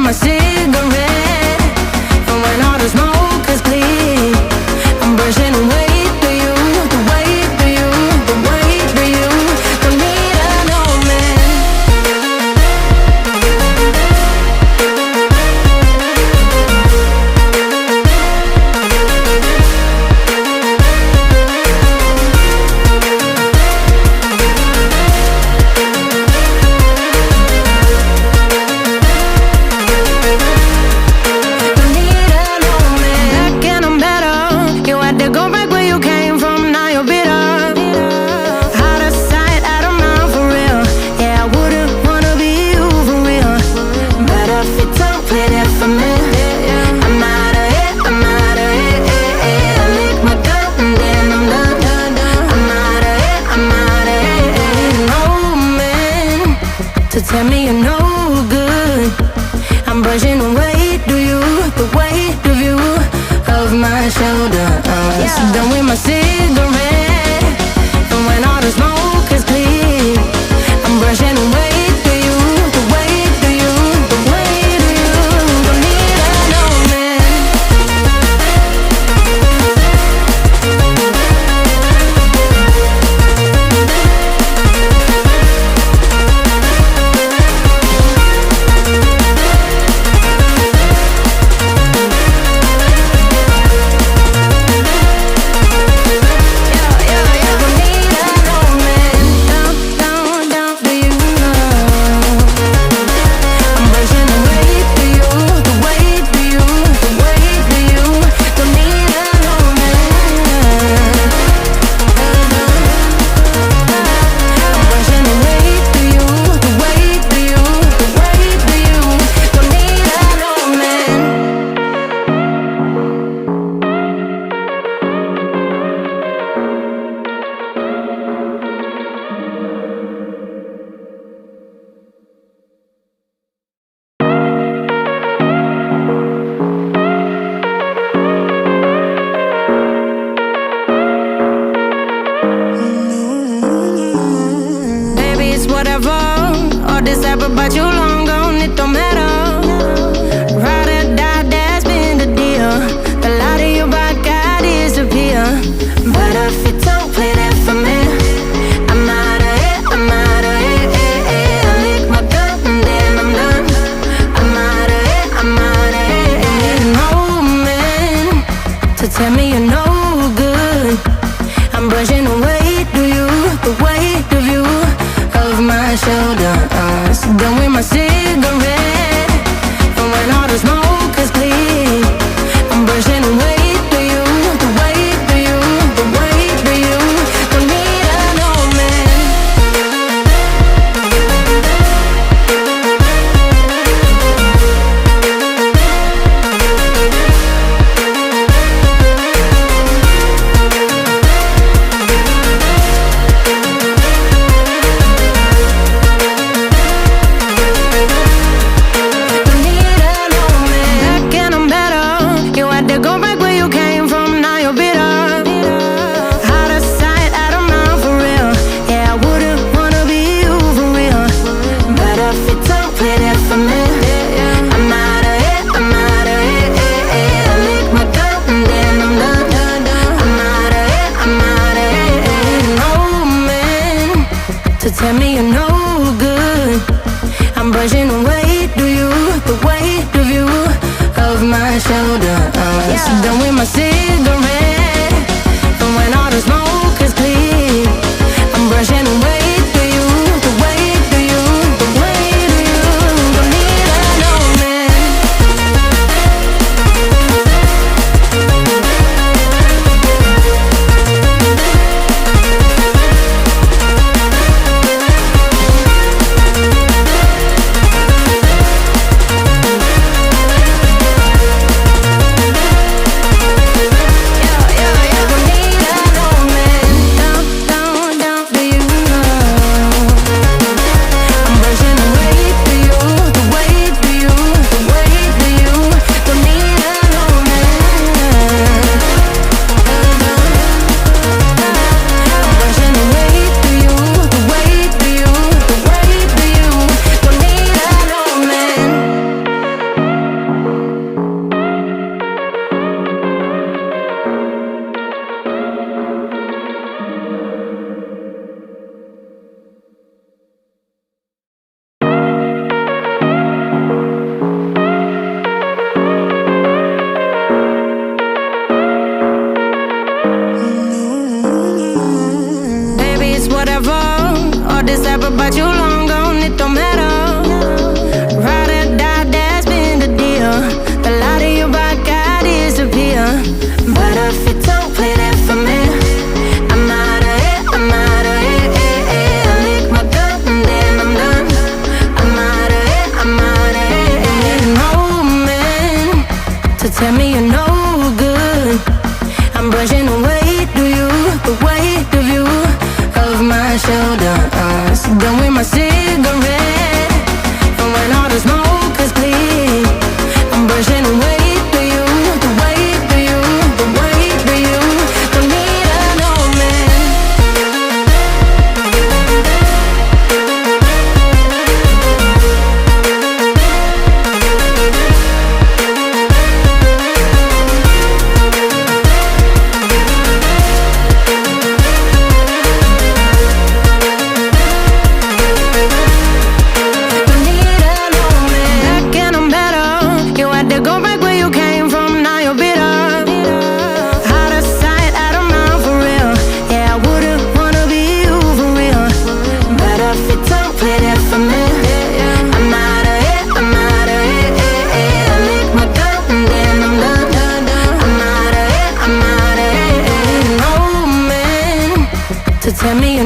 my cigarette, and when all the smoke is clear, I'm brushing away to you, the way to you, the way to you. Don't need an old man. Tell me you're no good. I'm brushing away to you, the weight of you, of my shoulders. Done with my cigarette, and when all the smoke is clear, I'm brushing away to you, the weight to you, the weight of you. Don't need an old man. But you long gone, it don't matter. Ride or die, that's been the deal. The light of your back, I disappear. But if you don't play that for me, I'm out of it, I'm out of it. I lick my gun and then I'm done. I'm out of it, I'm out of it. No man to tell me you're no good. I'm brushing away to you, the weight of you, of my shoulders. Done with my cigarette, and when all the smoke is clear, I'm brushing away to you, the way to you, the way to you. Don't need an old man. Tell me you're no good. I'm brushing away to you, the weight of you, of my shoulders. Done with my cigarette, and when all the smoke is clear, I'm brushing away to you, the weight to you, the weight of you. Don't need an old man. got you long gone, it don't matter. Ride or die, that's been the deal. The light of your bike, I disappear. But if you don't play that for me, I'm out of it, I'm out of it. I lick my gun and then I'm done. I'm out of it, I'm out of it. No man to tell me you're no good. I'm brushing away to you, the weight of you, of my shoulders. Done with my cigarette, and when all the smoke is clear, I'm brushing away to you, the weight of you, the weight of you. Don't need a no man. Go back where you came from, now you're bitter. Out of sight, out of mind for real. Yeah, I wouldn't wanna be you for real. But if you don't play that for me, I'm out of it, I'm out of it. I lick my gun and then I'm done. I'm out of it, I'm out of it. No man to tell me